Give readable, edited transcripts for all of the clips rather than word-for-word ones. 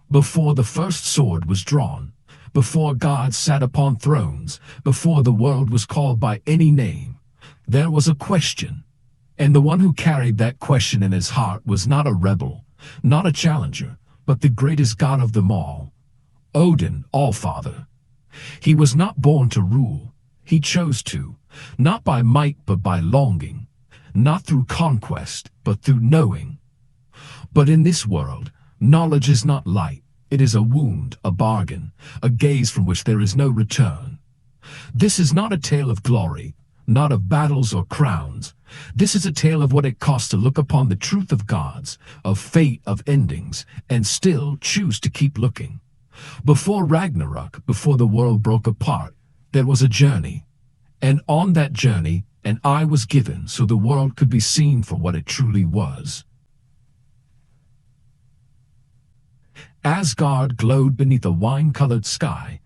Before the first sword was drawn, before gods sat upon thrones, before the world was called by any name, there was a question. And the one who carried that question in his heart was not a rebel, not a challenger, but the greatest god of them all, Odin, Allfather. He was not born to rule. He chose to, not by might but by longing, not through conquest but through knowing. But in this world, knowledge is not light. It is a wound, a bargain, a gaze from which there is no return. This is not a tale of glory, not of battles or crowns. This is a tale of what it costs to look upon the truth of gods, of fate, of endings, and still choose to keep looking. Before Ragnarok, before the world broke apart, there was a journey. And on that journey, an eye was given so the world could be seen for what it truly was. Asgard glowed beneath a wine-colored sky,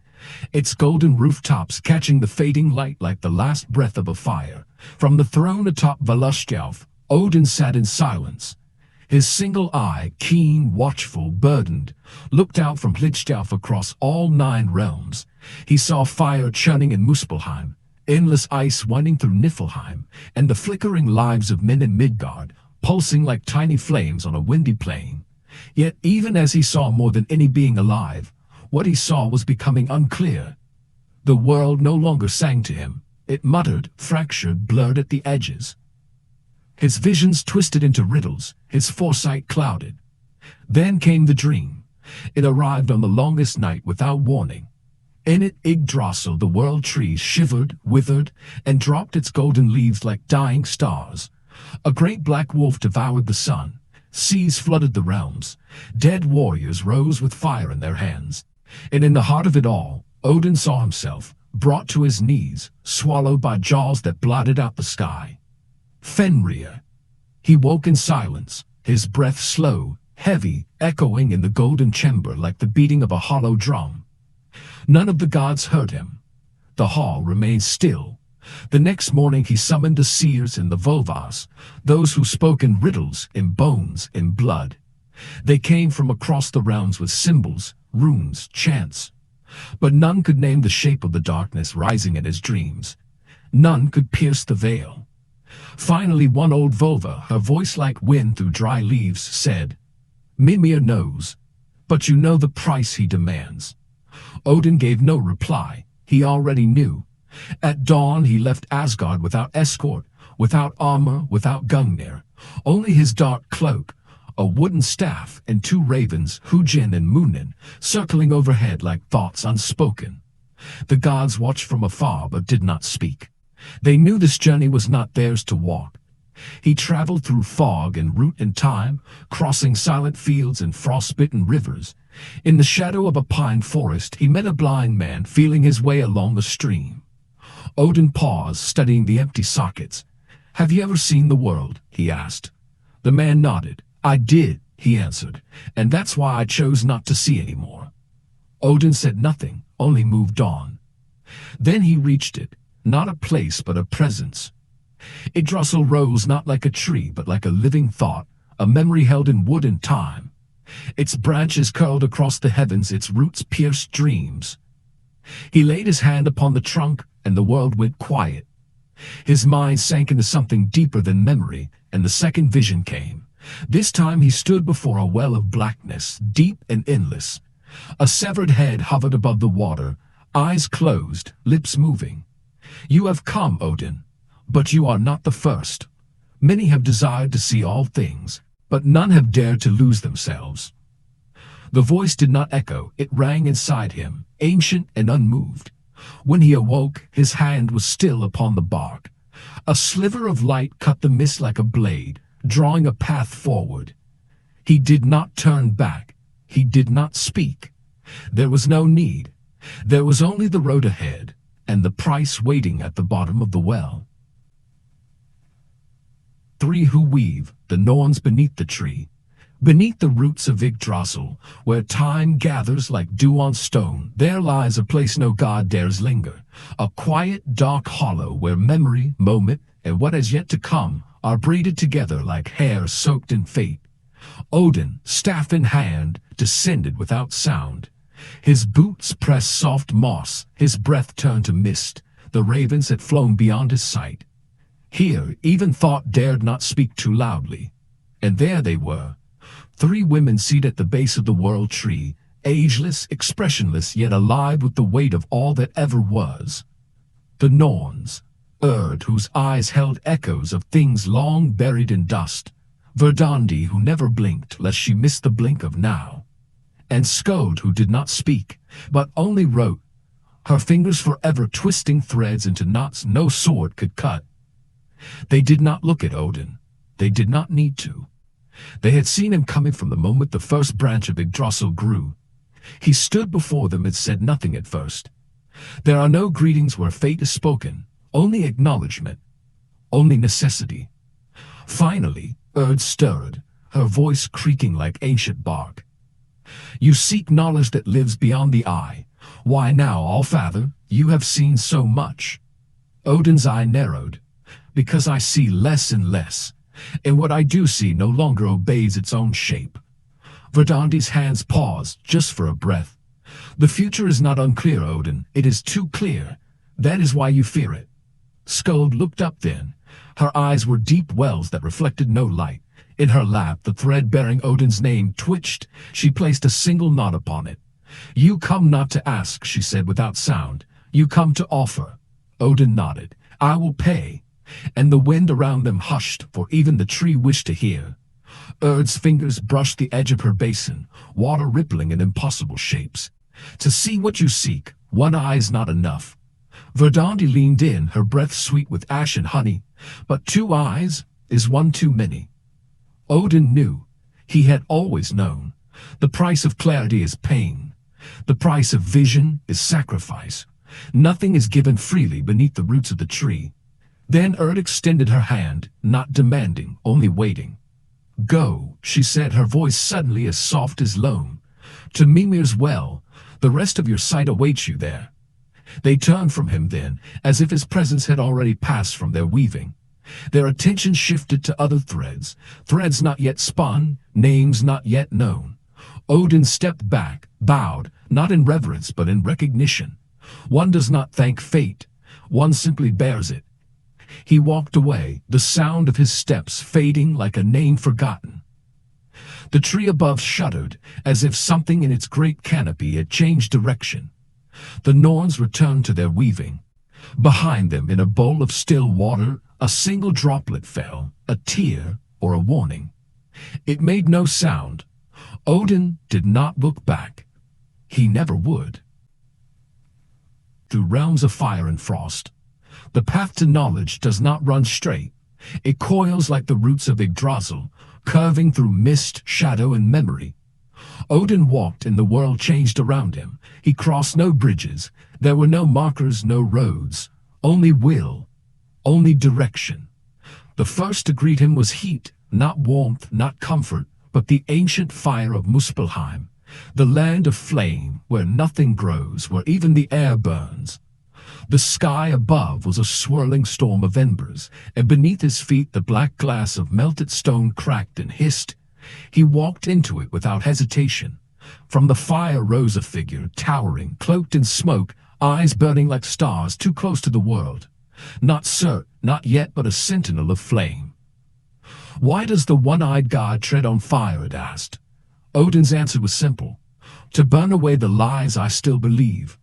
its golden rooftops catching the fading light like the last breath of a fire. From the throne atop Valustjalf, Odin sat in silence. His single eye, keen, watchful, burdened, looked out from Hlidskjalf across all 9 realms. He saw fire churning in Muspelheim, endless ice winding through Niflheim, and the flickering lives of men in Midgard, pulsing like tiny flames on a windy plain. Yet even as he saw more than any being alive, what he saw was becoming unclear. The world no longer sang to him. It muttered, fractured, blurred at the edges. His visions twisted into riddles, his foresight clouded. Then came the dream. It arrived on the longest night without warning. In it, Yggdrasil, the world tree, shivered, withered, and dropped its golden leaves like dying stars. A great black wolf devoured the sun. Seas flooded the realms. Dead warriors rose with fire in their hands. And in the heart of it all, Odin saw himself, brought to his knees, swallowed by jaws that blotted out the sky. Fenrir. He woke in silence, his breath slow, heavy, echoing in the golden chamber like the beating of a hollow drum. None of the gods heard him. The hall remained still. The next morning he summoned the seers and the Volvas, those who spoke in riddles, in bones, in blood. They came from across the realms with symbols, runes, chants. But none could name the shape of the darkness rising in his dreams. None could pierce the veil. Finally, one old Volva, her voice like wind through dry leaves, said, "Mimir knows, but you know the price he demands." Odin gave no reply. He already knew. At dawn he left Asgard without escort, without armor, without Gungnir. Only his dark cloak, a wooden staff, and 2 ravens, Hugin and Munin, circling overhead like thoughts unspoken. The gods watched from afar but did not speak. They knew this journey was not theirs to walk. He traveled through fog and root and time, crossing silent fields and frost-bitten rivers. In the shadow of a pine forest he met a blind man feeling his way along a stream. Odin paused, studying the empty sockets. "Have you ever seen the world?" he asked. The man nodded. "I did," he answered, "and that's why I chose not to see anymore." Odin said nothing, only moved on. Then he reached it, not a place but a presence. Yggdrasil rose not like a tree but like a living thought, a memory held in wood and time. Its branches curled across the heavens, its roots pierced dreams. He laid his hand upon the trunk, and the world went quiet. His mind sank into something deeper than memory, and the second vision came. This time he stood before a well of blackness, deep and endless. A severed head hovered above the water, eyes closed, lips moving. "You have come, Odin, but you are not the first. Many have desired to see all things, but none have dared to lose themselves." The voice did not echo, it rang inside him, ancient and unmoved. When he awoke, his hand was still upon the bark. A sliver of light cut the mist like a blade, drawing a path forward. He did not turn back. He did not speak. There was no need. There was only the road ahead, and the price waiting at the bottom of the well. 3 who weave, the Norns beneath the tree. Beneath the roots of Yggdrasil, where time gathers like dew on stone, there lies a place no god dares linger, a quiet, dark hollow where memory, moment, and what has yet to come are braided together like hair soaked in fate. Odin, staff in hand, descended without sound. His boots pressed soft moss, his breath turned to mist. The ravens had flown beyond his sight. Here, even thought dared not speak too loudly. And there they were, 3 women seated at the base of the world tree, ageless, expressionless, yet alive with the weight of all that ever was. The Norns, Urd, whose eyes held echoes of things long buried in dust, Verdandi, who never blinked lest she missed the blink of now, and Skuld, who did not speak, but only wrote, her fingers forever twisting threads into knots no sword could cut. They did not look at Odin. They did not need to. They had seen him coming from the moment the first branch of Yggdrasil grew. He stood before them and said nothing at first. There are no greetings where fate is spoken, only acknowledgement, only necessity. Finally, Urd stirred, her voice creaking like ancient bark. You seek knowledge that lives beyond the eye. Why now, Allfather, you have seen so much. Odin's eye narrowed. Because I see less and less, and what I do see no longer obeys its own shape. Verdandi's hands paused, just for a breath. The future is not unclear, Odin. It is too clear. That is why you fear it. Skuld looked up then. Her eyes were deep wells that reflected no light. In her lap, the thread bearing Odin's name twitched. She placed a single knot upon it. You come not to ask, she said without sound. You come to offer. Odin nodded. I will pay. And the wind around them hushed, for even the tree wished to hear. Urd's fingers brushed the edge of her basin, water rippling in impossible shapes. To see what you seek, one eye is not enough. Verdandi leaned in, her breath sweet with ash and honey, but 2 eyes is one too many. Odin knew. He had always known. The price of clarity is pain. The price of vision is sacrifice. Nothing is given freely beneath the roots of the tree. Then Urd extended her hand, not demanding, only waiting. Go, she said, her voice suddenly as soft as loam. To Mimir's well, the rest of your sight awaits you there. They turned from him then, as if his presence had already passed from their weaving. Their attention shifted to other threads, threads not yet spun, names not yet known. Odin stepped back, bowed, not in reverence but in recognition. One does not thank fate, one simply bears it. He walked away, the sound of his steps fading like a name forgotten. The tree above shuddered, as if something in its great canopy had changed direction. The Norns returned to their weaving. Behind them, in a bowl of still water, a single droplet fell, a tear or a warning. It made no sound. Odin did not look back. He never would. Through realms of fire and frost, the path to knowledge does not run straight. It coils like the roots of Yggdrasil, curving through mist, shadow, and memory. Odin walked and the world changed around him. He crossed no bridges. There were no markers, no roads. Only will, only direction. The first to greet him was heat, not warmth, not comfort, but the ancient fire of Muspelheim, the land of flame, where nothing grows, where even the air burns. The sky above was a swirling storm of embers, and beneath his feet the black glass of melted stone cracked and hissed. He walked into it without hesitation. From the fire rose a figure, towering, cloaked in smoke, eyes burning like stars too close to the world. Not Surt, not yet, but a sentinel of flame. Why does the one-eyed god tread on fire? It asked. Odin's answer was simple. To burn away the lies I still believe.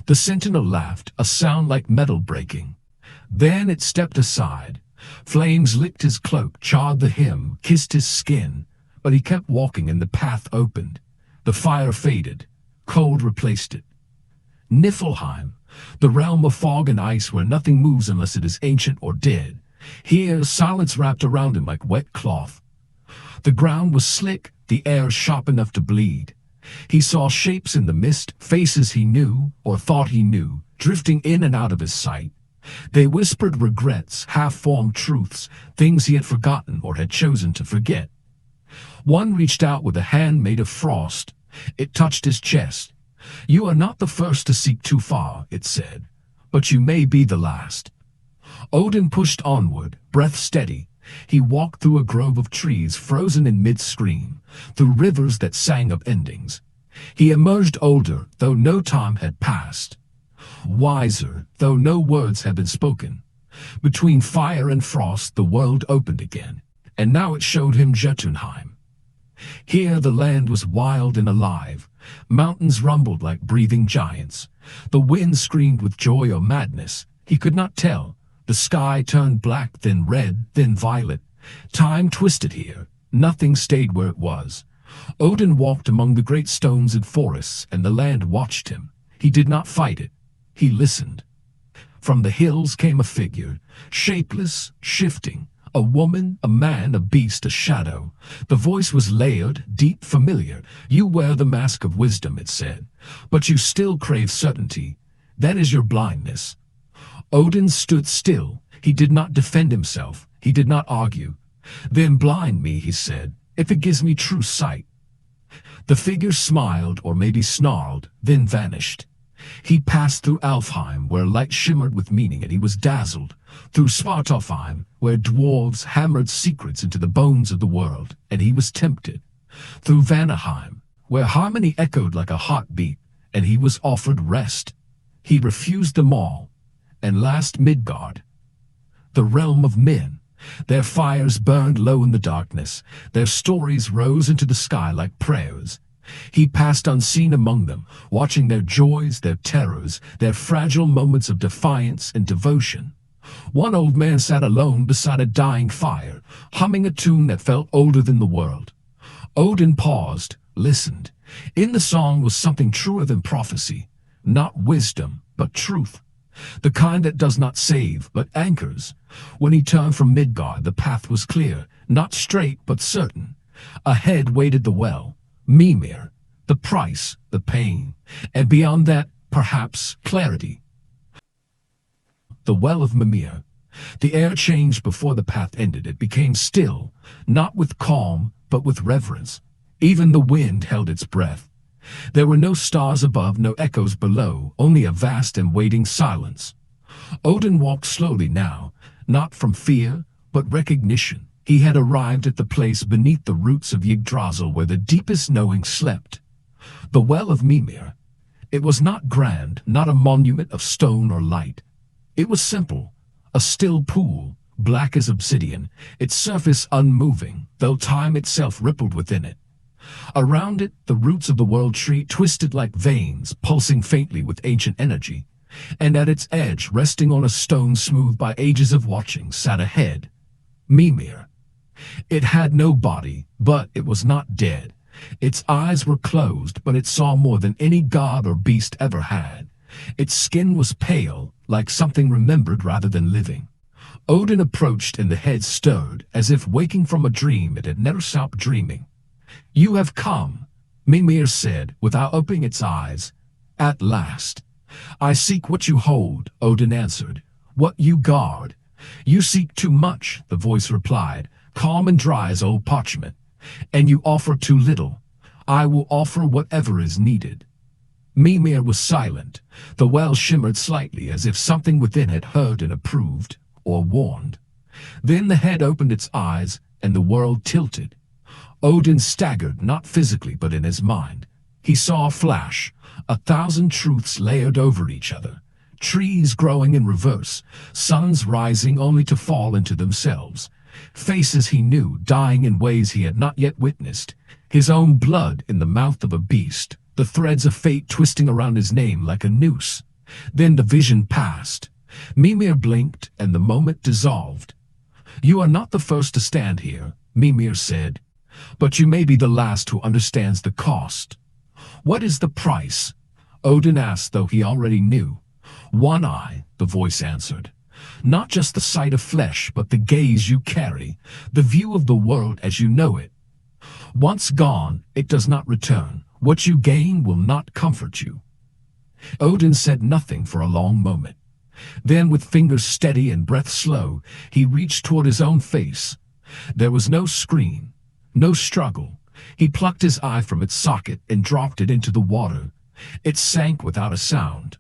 The sentinel laughed, a sound like metal breaking. Then it stepped aside. Flames licked his cloak, charred the hem, kissed his skin, but he kept walking and the path opened. The fire faded. Cold replaced it. Niflheim, the realm of fog and ice where nothing moves unless it is ancient or dead. Here, silence wrapped around him like wet cloth. The ground was slick, the air sharp enough to bleed. He saw shapes in the mist, faces he knew, or thought he knew, drifting in and out of his sight. They whispered regrets, half-formed truths, things he had forgotten or had chosen to forget. One reached out with a hand made of frost. It touched his chest. You are not the first to seek too far, it said, but you may be the last. Odin pushed onward, breath steady. He walked through a grove of trees frozen in mid-scream, through rivers that sang of endings. He emerged older, though no time had passed. Wiser, though no words had been spoken. Between fire and frost the world opened again, and now it showed him Jotunheim. Here the land was wild and alive. Mountains rumbled like breathing giants. The wind screamed with joy or madness. He could not tell. The sky turned black, then red, then violet. Time twisted here. Nothing stayed where it was. Odin walked among the great stones and forests, and the land watched him. He did not fight it. He listened. From the hills came a figure, shapeless, shifting. A woman, a man, a beast, a shadow. The voice was layered, deep, familiar. You wear the mask of wisdom, it said, but you still crave certainty. That is your blindness. Odin stood still. He did not defend himself. He did not argue. Then blind me, he said, if it gives me true sight. The figure smiled, or maybe snarled, then vanished. He passed through Alfheim, where light shimmered with meaning, and he was dazzled. Through Svartalfheim, where dwarves hammered secrets into the bones of the world, and he was tempted. Through Vanaheim, where harmony echoed like a heartbeat, and he was offered rest. He refused them all. And last Midgard, the realm of men. Their fires burned low in the darkness. Their stories rose into the sky like prayers. He passed unseen among them, watching their joys, their terrors, their fragile moments of defiance and devotion. One old man sat alone beside a dying fire, humming a tune that felt older than the world. Odin paused, listened. In the song was something truer than prophecy, not wisdom, but truth. The kind that does not save, but anchors. When he turned from Midgard, the path was clear, not straight, but certain. Ahead waited the well, Mimir, the price, the pain, and beyond that, perhaps, clarity. The well of Mimir. The air changed before the path ended. It became still, not with calm, but with reverence. Even the wind held its breath. There were no stars above, no echoes below, only a vast and waiting silence. Odin walked slowly now, not from fear, but recognition. He had arrived at the place beneath the roots of Yggdrasil where the deepest knowing slept. The well of Mimir. It was not grand, not a monument of stone or light. It was simple, a still pool, black as obsidian, its surface unmoving, though time itself rippled within it. Around it, the roots of the world tree twisted like veins, pulsing faintly with ancient energy. And at its edge, resting on a stone smoothed by ages of watching, sat a head. Mimir. It had no body, but it was not dead. Its eyes were closed, but it saw more than any god or beast ever had. Its skin was pale, like something remembered rather than living. Odin approached, and the head stirred, as if waking from a dream it had never stopped dreaming. "You have come," Mimir said, without opening its eyes. "At last." "I seek what you hold," Odin answered. "What you guard." "You seek too much," the voice replied, calm and dry as old parchment. "And you offer too little. I will offer whatever is needed." Mimir was silent. The well shimmered slightly, as if something within had heard and approved, or warned. Then the head opened its eyes, and the world tilted. Odin staggered, not physically but in his mind. He saw a flash, 1,000 truths layered over each other. Trees growing in reverse, suns rising only to fall into themselves. Faces he knew, dying in ways he had not yet witnessed. His own blood in the mouth of a beast, the threads of fate twisting around his name like a noose. Then the vision passed. Mimir blinked, and the moment dissolved. "You are not the first to stand here," Mimir said, "but you may be the last who understands the cost." "What is the price?" Odin asked, though he already knew. "One eye," the voice answered. "Not just the sight of flesh, but the gaze you carry, the view of the world as you know it. Once gone, it does not return. What you gain will not comfort you." Odin said nothing for a long moment. Then, with fingers steady and breath slow, he reached toward his own face. There was no scream, no struggle. He plucked his eye from its socket and dropped it into the water. It sank without a sound.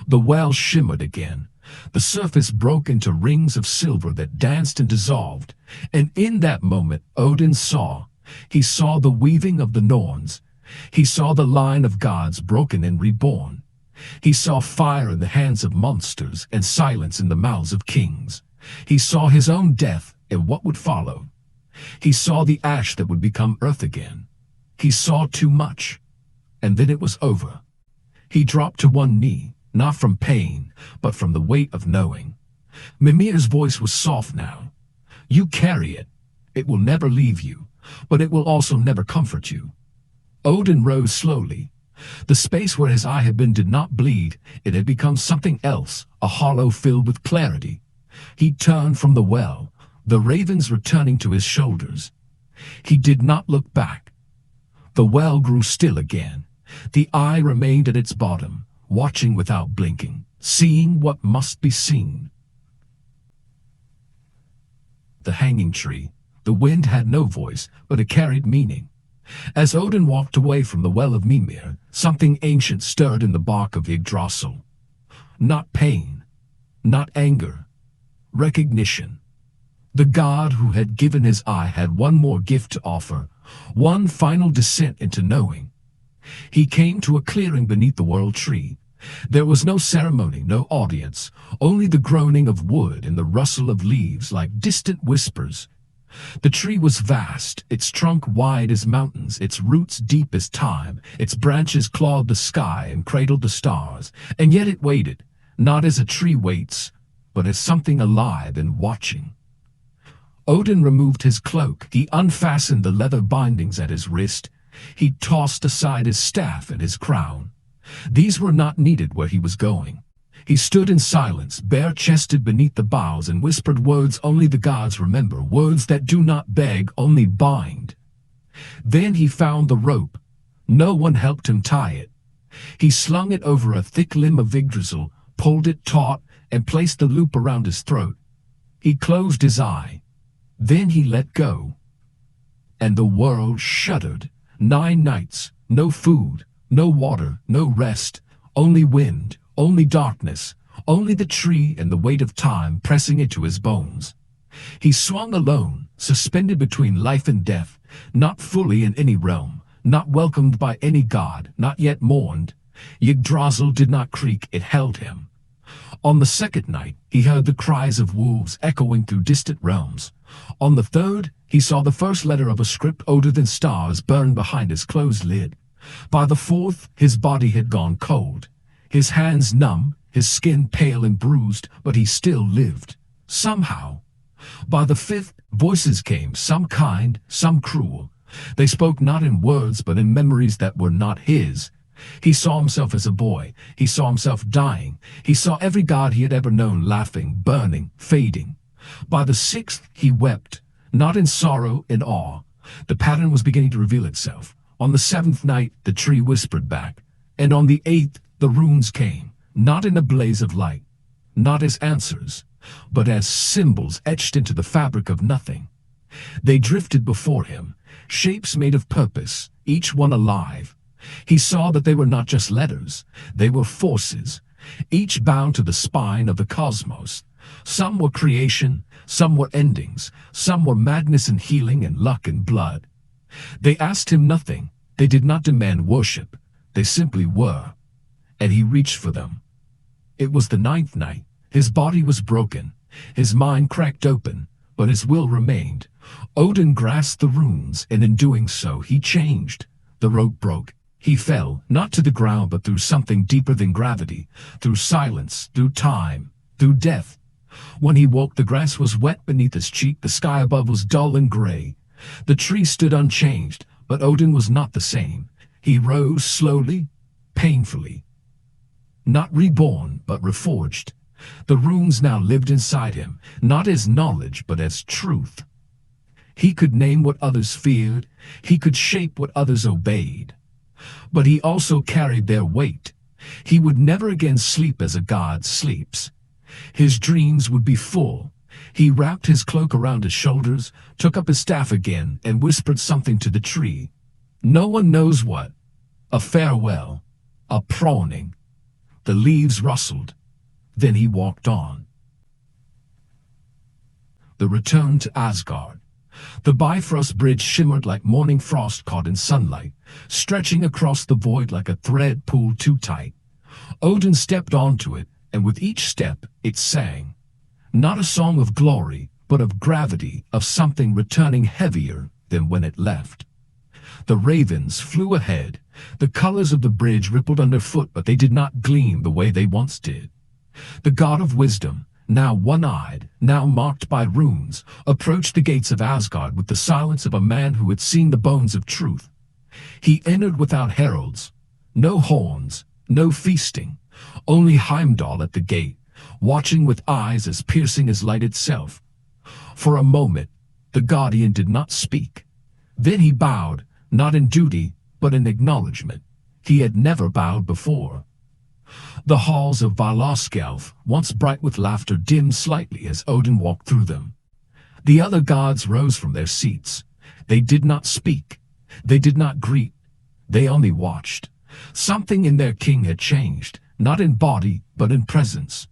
The well shimmered again, The surface broke into rings of silver that danced and dissolved, and in that moment Odin saw. He saw the weaving of the Norns. He saw the line of gods broken and reborn. He saw fire in the hands of monsters and silence in the mouths of kings. He saw his own death and what would follow. He saw the ash that would become earth again. He saw too much, and then it was over. He dropped to one knee, not from pain, but from the weight of knowing. Mimir's voice was soft now. You carry it. It will never leave you, but it will also never comfort you. Odin rose slowly. The space where his eye had been did not bleed. It had become something else, a hollow filled with clarity. He turned from the well, the ravens returning to his shoulders. He did not look back. The well grew still again. The eye remained at its bottom, watching without blinking, seeing what must be seen. The hanging tree. The wind had no voice, but it carried meaning. As Odin walked away from the well of Mimir, something ancient stirred in the bark of Yggdrasil. Not pain, not anger, recognition. The god who had given his eye had one more gift to offer, one final descent into knowing. He came to a clearing beneath the world tree. There was no ceremony, no audience, only the groaning of wood and the rustle of leaves like distant whispers. The tree was vast, its trunk wide as mountains, its roots deep as time, its branches clawed the sky and cradled the stars, and yet it waited, not as a tree waits, but as something alive and watching. Odin removed his cloak. He unfastened the leather bindings at his wrist. He tossed aside his staff and his crown. These were not needed where he was going. He stood in silence, bare-chested beneath the boughs, and whispered words only the gods remember, words that do not beg, only bind. Then he found the rope. No one helped him tie it. He slung it over a thick limb of Yggdrasil, pulled it taut, and placed the loop around his throat. He closed his eye. Then he let go. And the world shuddered. 9 nights, no food, no water, no rest, only wind, only darkness, only the tree and the weight of time pressing into his bones. He swung alone, suspended between life and death, not fully in any realm, not welcomed by any god, not yet mourned. Yggdrasil did not creak, it held him. On the second night, he heard the cries of wolves echoing through distant realms. On the third, he saw the first letter of a script older than stars burn behind his closed lid. By the fourth, his body had gone cold. His hands numb, his skin pale and bruised, but he still lived. Somehow. By the fifth, voices came, some kind, some cruel. They spoke not in words, but in memories that were not his. He saw himself as a boy. He saw himself dying. He saw every god he had ever known laughing, burning, fading. By the sixth, he wept, not in sorrow, in awe. The pattern was beginning to reveal itself. On the seventh night, the tree whispered back. And on the eighth, the runes came, not in a blaze of light, not as answers, but as symbols etched into the fabric of nothing. They drifted before him, shapes made of purpose, each one alive. He saw that they were not just letters, they were forces, each bound to the spine of the cosmos. Some were creation, some were endings, some were madness and healing and luck and blood. They asked him nothing, they did not demand worship, they simply were. And he reached for them. It was the ninth night. His body was broken, his mind cracked open, but his will remained. Odin grasped the runes, and in doing so, he changed. The rope broke. He fell, not to the ground, but through something deeper than gravity, through silence, through time, through death. When he woke, the grass was wet beneath his cheek, the sky above was dull and gray. The tree stood unchanged, but Odin was not the same. He rose slowly, painfully. Not reborn, but reforged. The runes now lived inside him, not as knowledge, but as truth. He could name what others feared. He could shape what others obeyed. But he also carried their weight. He would never again sleep as a god sleeps. His dreams would be full. He wrapped his cloak around his shoulders, took up his staff again, and whispered something to the tree. No one knows what. A farewell. A proning. The leaves rustled. Then he walked on. The return to Asgard. The Bifrost Bridge shimmered like morning frost caught in sunlight, stretching across the void like a thread pulled too tight. Odin stepped onto it, and with each step it sang. Not a song of glory, but of gravity, of something returning heavier than when it left. The ravens flew ahead. The colors of the bridge rippled underfoot, but they did not gleam the way they once did. The god of wisdom, now one-eyed, now marked by runes, approached the gates of Asgard with the silence of a man who had seen the bones of truth. He entered without heralds, no horns, no feasting, only Heimdall at the gate, watching with eyes as piercing as light itself. For a moment, the guardian did not speak. Then he bowed, not in duty, but in acknowledgement. He had never bowed before. The halls of Valaskjalf, once bright with laughter, dimmed slightly as Odin walked through them. The other gods rose from their seats. They did not speak. They did not greet. They only watched. Something in their king had changed, not in body, but in presence.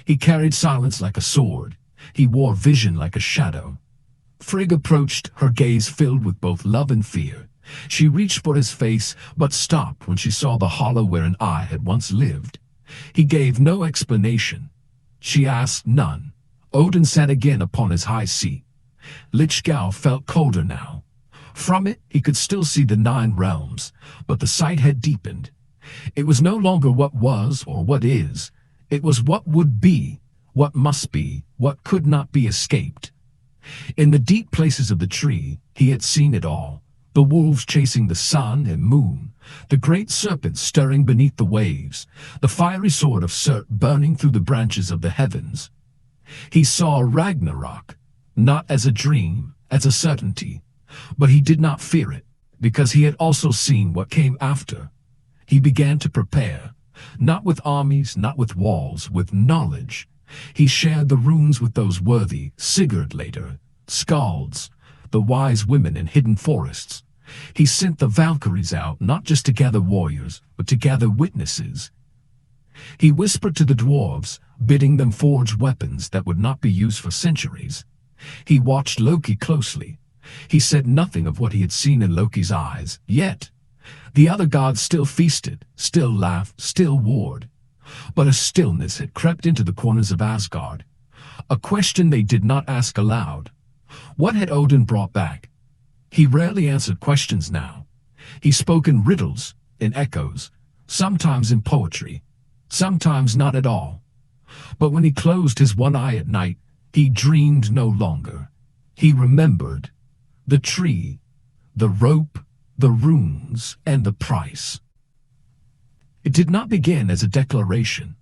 He carried silence like a sword. He wore vision like a shadow. Frigg approached, her gaze filled with both love and fear. She reached for his face, but stopped when she saw the hollow where an eye had once lived. He gave no explanation. She asked none. Odin sat again upon his high seat. Lichgau felt colder now. From it, he could still see the 9 realms, but the sight had deepened. It was no longer what was or what is. It was what would be, what must be, what could not be escaped. In the deep places of the tree, he had seen it all. The wolves chasing the sun and moon, the great serpent stirring beneath the waves, the fiery sword of Surt burning through the branches of the heavens. He saw Ragnarok, not as a dream, as a certainty, but he did not fear it, because he had also seen what came after. He began to prepare, not with armies, not with walls, with knowledge. He shared the runes with those worthy, Sigurd later, Skalds, the wise women in hidden forests. He sent the Valkyries out not just to gather warriors, but to gather witnesses. He whispered to the dwarves, bidding them forge weapons that would not be used for centuries. He watched Loki closely. He said nothing of what he had seen in Loki's eyes, yet. The other gods still feasted, still laughed, still warred. But a stillness had crept into the corners of Asgard. A question they did not ask aloud. What had Odin brought back? He rarely answered questions now. He spoke in riddles, in echoes, sometimes in poetry, sometimes not at all. But when he closed his one eye at night, he dreamed no longer. He remembered the tree, the rope, the runes, and the price. It did not begin as a declaration.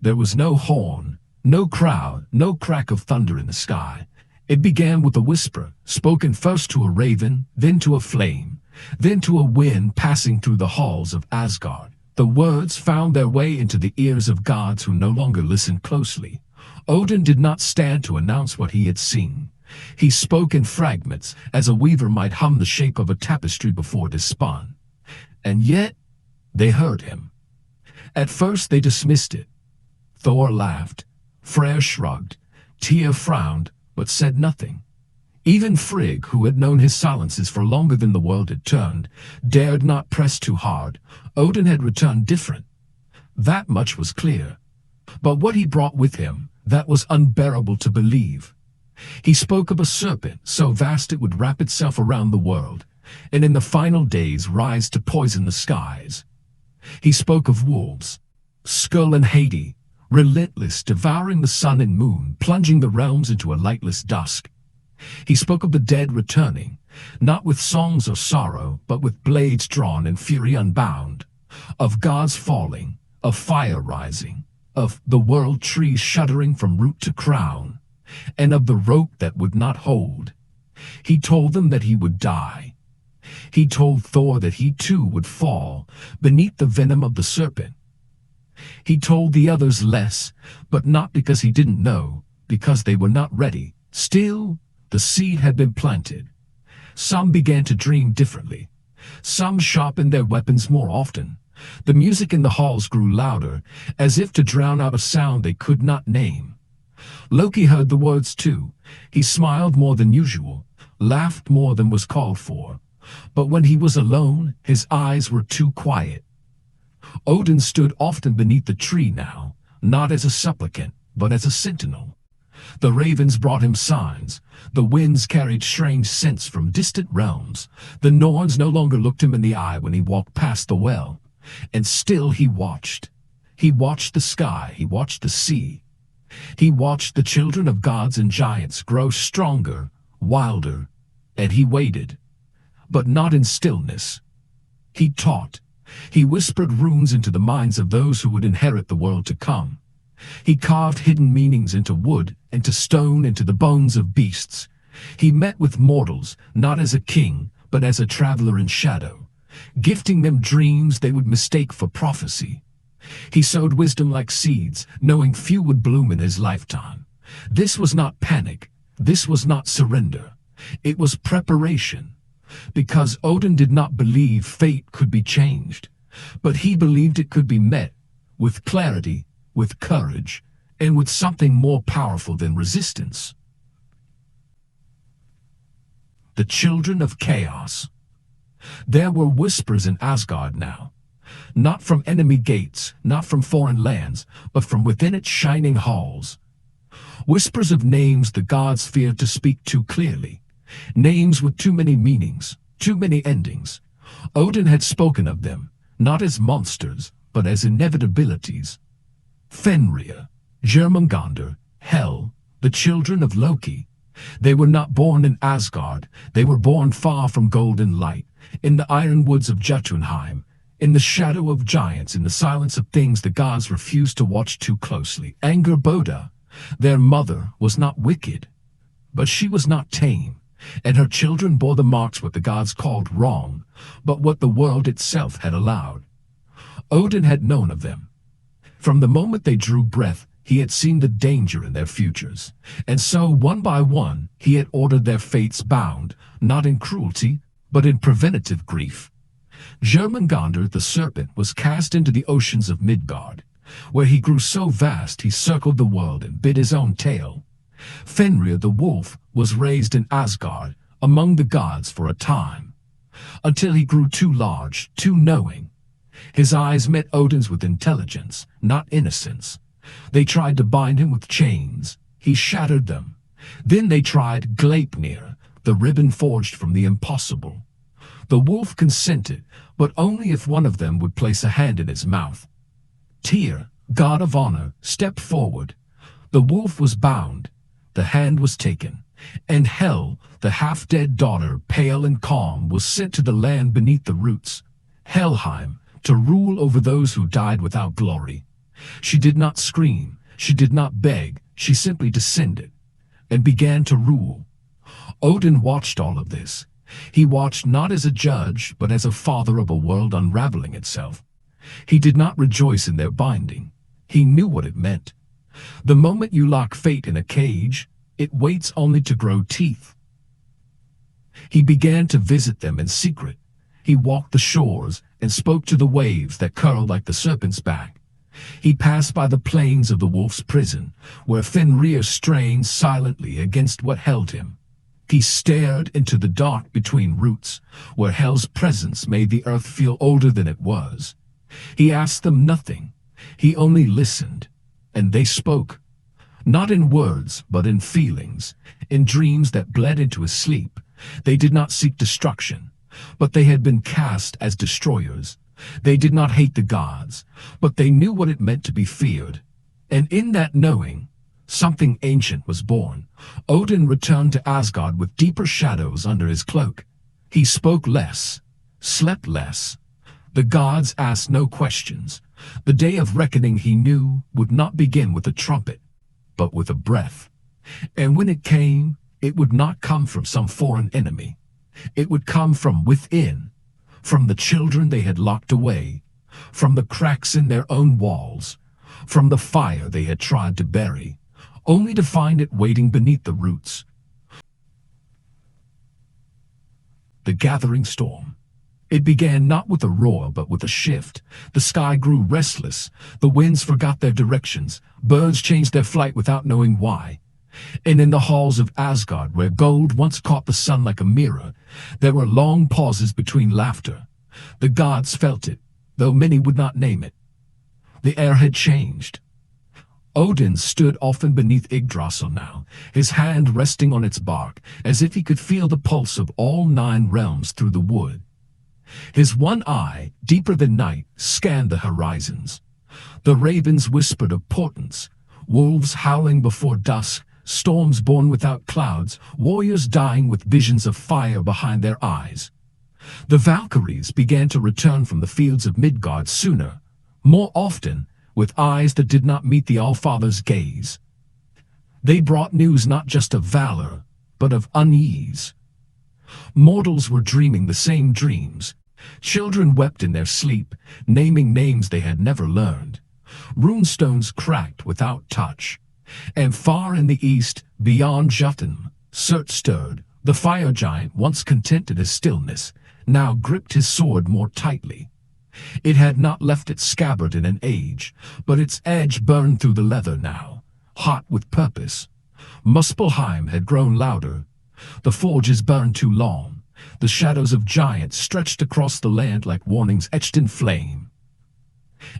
There was no horn, no crowd, no crack of thunder in the sky. It began with a whisper, spoken first to a raven, then to a flame, then to a wind passing through the halls of Asgard. The words found their way into the ears of gods who no longer listened closely. Odin did not stand to announce what he had seen. He spoke in fragments, as a weaver might hum the shape of a tapestry before it is spun. And yet, they heard him. At first they dismissed it. Thor laughed, Freyr shrugged, Tyr frowned, but said nothing. Even Frigg, who had known his silences for longer than the world had turned, dared not press too hard. Odin had returned different. That much was clear. But what he brought with him, that was unbearable to believe. He spoke of a serpent so vast it would wrap itself around the world, and in the final days rise to poison the skies. He spoke of wolves, Skull and Hades, relentless, devouring the sun and moon, plunging the realms into a lightless dusk. He spoke of the dead returning, not with songs of sorrow, but with blades drawn and fury unbound, of gods falling, of fire rising, of the world tree shuddering from root to crown, and of the rope that would not hold. He told them that he would die. He told Thor that he too would fall beneath the venom of the serpent. He told the others less, but not because he didn't know, because they were not ready. Still, the seed had been planted. Some began to dream differently. Some sharpened their weapons more often. The music in the halls grew louder, as if to drown out a sound they could not name. Loki heard the words too. He smiled more than usual, laughed more than was called for. But when he was alone, his eyes were too quiet. Odin stood often beneath the tree now, not as a supplicant, but as a sentinel. The ravens brought him signs. The winds carried strange scents from distant realms. The Norns no longer looked him in the eye when he walked past the well. And still he watched. He watched the sky, he watched the sea. He watched the children of gods and giants grow stronger, wilder, and he waited. But not in stillness. He taught. He whispered runes into the minds of those who would inherit the world to come. He carved hidden meanings into wood, into stone, into the bones of beasts. He met with mortals, not as a king, but as a traveler in shadow, gifting them dreams they would mistake for prophecy. He sowed wisdom like seeds, knowing few would bloom in his lifetime. This was not panic. This was not surrender. It was preparation. Because Odin did not believe fate could be changed, but he believed it could be met with clarity, with courage, and with something more powerful than resistance. The children of chaos. There were whispers in Asgard now, not from enemy gates, not from foreign lands, but from within its shining halls. Whispers of names the gods feared to speak too clearly, names with too many meanings, too many endings. Odin had spoken of them, not as monsters, but as inevitabilities. Fenrir, Jormungandr, Hel, the children of Loki. They were not born in Asgard. They were born far from golden light, in the iron woods of Jotunheim, in the shadow of giants, in the silence of things the gods refused to watch too closely. Angrboda, their mother, was not wicked, but she was not tame, and her children bore the marks what the gods called wrong, but what the world itself had allowed. Odin had known of them. From the moment they drew breath, he had seen the danger in their futures, and so, one by one, he had ordered their fates bound, not in cruelty, but in preventative grief. Jormungandr, the serpent, was cast into the oceans of Midgard, where he grew so vast he circled the world and bit his own tail. Fenrir, the wolf, was raised in Asgard, among the gods for a time, until he grew too large, too knowing. His eyes met Odin's with intelligence, not innocence. They tried to bind him with chains. He shattered them. Then they tried Gleipnir, the ribbon forged from the impossible. The wolf consented, but only if one of them would place a hand in his mouth. Tyr, god of honor, stepped forward. The wolf was bound. The hand was taken, and Hel, the half-dead daughter, pale and calm, was sent to the land beneath the roots, Helheim, to rule over those who died without glory. She did not scream, she did not beg, she simply descended, and began to rule. Odin watched all of this. He watched not as a judge, but as a father of a world unraveling itself. He did not rejoice in their binding. He knew what it meant. The moment you lock fate in a cage, it waits only to grow teeth. He began to visit them in secret. He walked the shores and spoke to the waves that curled like the serpent's back. He passed by the plains of the wolf's prison, where Fenrir strained silently against what held him. He stared into the dark between roots, where Hel's presence made the earth feel older than it was. He asked them nothing. He only listened, and they spoke. Not in words, but in feelings, in dreams that bled into his sleep. They did not seek destruction, but they had been cast as destroyers. They did not hate the gods, but they knew what it meant to be feared. And in that knowing, something ancient was born. Odin returned to Asgard with deeper shadows under his cloak. He spoke less, slept less. The gods asked no questions. The day of reckoning, he knew, would not begin with a trumpet, but with a breath. And when it came, it would not come from some foreign enemy. It would come from within, from the children they had locked away, from the cracks in their own walls, from the fire they had tried to bury, only to find it waiting beneath the roots. The gathering storm. It began not with a roar, but with a shift. The sky grew restless. The winds forgot their directions. Birds changed their flight without knowing why. And in the halls of Asgard, where gold once caught the sun like a mirror, there were long pauses between laughter. The gods felt it, though many would not name it. The air had changed. Odin stood often beneath Yggdrasil now, his hand resting on its bark, as if he could feel the pulse of all 9 realms through the wood. His one eye, deeper than night, scanned the horizons. The ravens whispered of portents, wolves howling before dusk, storms born without clouds, warriors dying with visions of fire behind their eyes. The Valkyries began to return from the fields of Midgard sooner, more often, with eyes that did not meet the Allfather's gaze. They brought news not just of valor, but of unease. Mortals were dreaming the same dreams. Children wept in their sleep, naming names they had never learned. Runestones cracked without touch. And far in the east, beyond Jotunheim, Surt stirred. The fire giant, once content in his stillness, now gripped his sword more tightly. It had not left its scabbard in an age, but its edge burned through the leather now, hot with purpose. Muspelheim had grown louder. The forges burned too long. The shadows of giants stretched across the land like warnings etched in flame.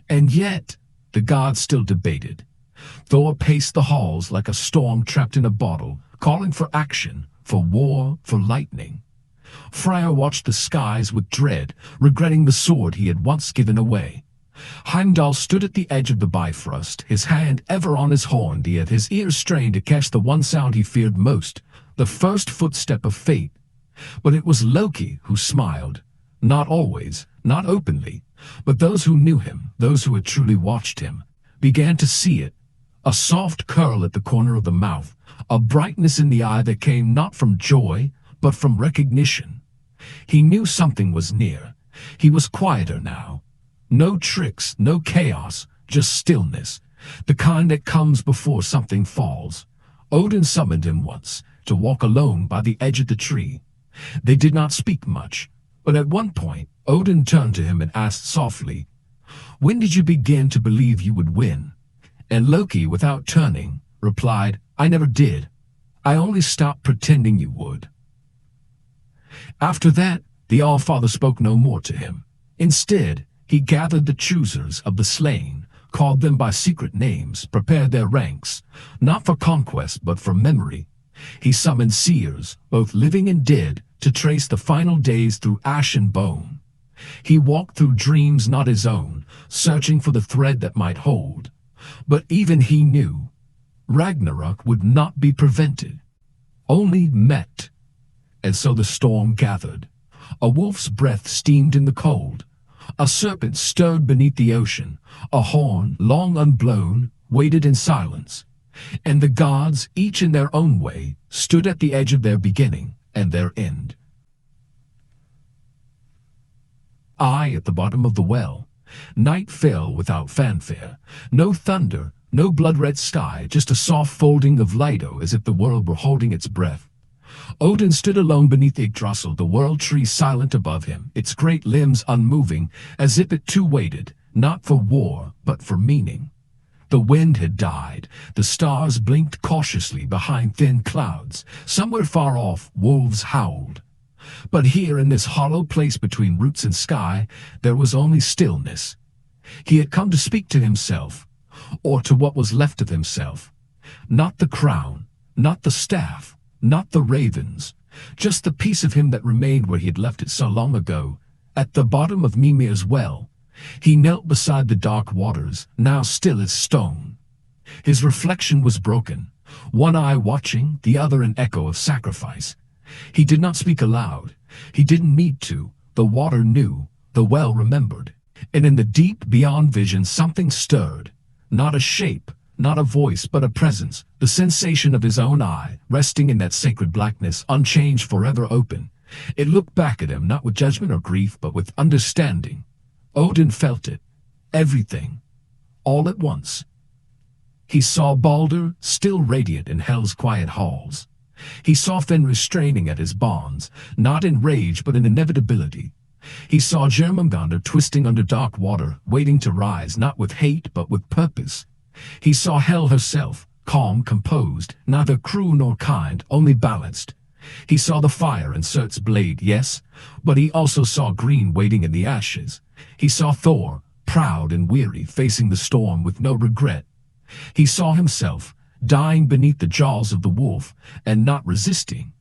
And yet, the gods still debated. Thor paced the halls like a storm trapped in a bottle, calling for action, for war, for lightning. Freyr watched the skies with dread, regretting the sword he had once given away. Heimdall stood at the edge of the Bifrost, his hand ever on his horn, yet his ears strained to catch the one sound he feared most, the first footstep of fate. But it was Loki who smiled, not always, not openly, but those who knew him, those who had truly watched him, began to see it. A soft curl at the corner of the mouth, a brightness in the eye that came not from joy, but from recognition. He knew something was near. He was quieter now. No tricks, no chaos, just stillness, the kind that comes before something falls. Odin summoned him once, to walk alone by the edge of the tree. They did not speak much, but at one point, Odin turned to him and asked softly, "When did you begin to believe you would win?" And Loki, without turning, replied, "I never did. I only stopped pretending you would." After that, the Allfather spoke no more to him. Instead, he gathered the choosers of the slain, called them by secret names, prepared their ranks, not for conquest but for memory. He summoned seers, both living and dead, to trace the final days through ash and bone. He walked through dreams not his own, searching for the thread that might hold. But even he knew, Ragnarok would not be prevented, only met. And so the storm gathered. A wolf's breath steamed in the cold. A serpent stirred beneath the ocean. A horn, long unblown, waited in silence. And the gods, each in their own way, stood at the edge of their beginning and their end. I at the bottom of the well. Night fell without fanfare. No thunder, no blood-red sky, just a soft folding of lido as if the world were holding its breath. Odin stood alone beneath Yggdrasil, the world tree silent above him, its great limbs unmoving, as if it too waited, not for war, but for meaning. The wind had died. The stars blinked cautiously behind thin clouds. Somewhere far off, wolves howled. But here in this hollow place between roots and sky, there was only stillness. He had come to speak to himself, or to what was left of himself. Not the crown, not the staff, not the ravens, just the piece of him that remained where he had left it so long ago, at the bottom of Mimir's well. He knelt beside the dark waters, now still as stone. His reflection was broken, one eye watching, the other an echo of sacrifice. He did not speak aloud. He didn't need to. The water knew, the well remembered. And in the deep beyond vision something stirred, not a shape, not a voice, but a presence, the sensation of his own eye, resting in that sacred blackness, unchanged, forever open. It looked back at him, not with judgment or grief, but with understanding. Odin felt it, everything, all at once. He saw Baldur, still radiant in Hel's quiet halls. He saw Fenrir straining at his bonds, not in rage but in inevitability. He saw Jormungandr twisting under dark water, waiting to rise, not with hate but with purpose. He saw Hel herself, calm, composed, neither cruel nor kind, only balanced. He saw the fire in Surt's blade, yes, but he also saw Green waiting in the ashes. He saw Thor, proud and weary, facing the storm with no regret. He saw himself, dying beneath the jaws of the wolf, and not resisting.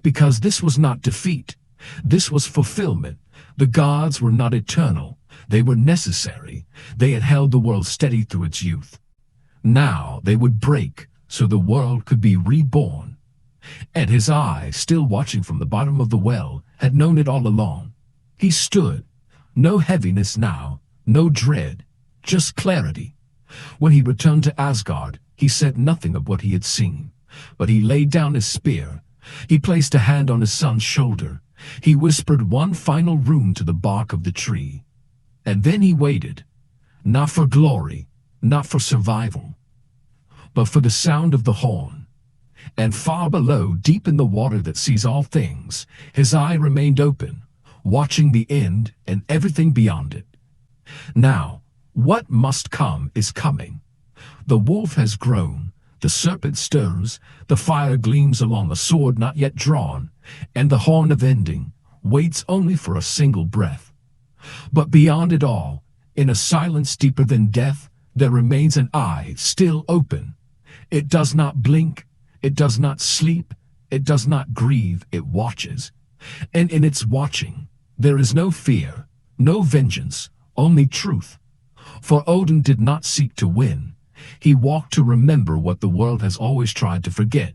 Because this was not defeat. This was fulfillment. The gods were not eternal. They were necessary. They had held the world steady through its youth. Now they would break, so the world could be reborn. And his eye, still watching from the bottom of the well, had known it all along. He stood. No heaviness now, no dread, just clarity. When he returned to Asgard, he said nothing of what he had seen, but he laid down his spear. He placed a hand on his son's shoulder. He whispered one final rune to the bark of the tree. And then he waited, not for glory, not for survival, but for the sound of the horn. And far below, deep in the water that sees all things, his eye remained open, watching the end and everything beyond it. Now, what must come is coming. The wolf has grown, the serpent stirs, the fire gleams along a sword not yet drawn, and the horn of ending waits only for a single breath. But beyond it all, in a silence deeper than death, there remains an eye still open. It does not blink, it does not sleep, it does not grieve, it watches. And in its watching, there is no fear, no vengeance, only truth. For Odin did not seek to win. He walked to remember what the world has always tried to forget,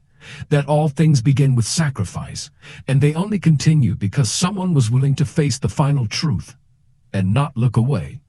that all things begin with sacrifice, and they only continue because someone was willing to face the final truth and not look away.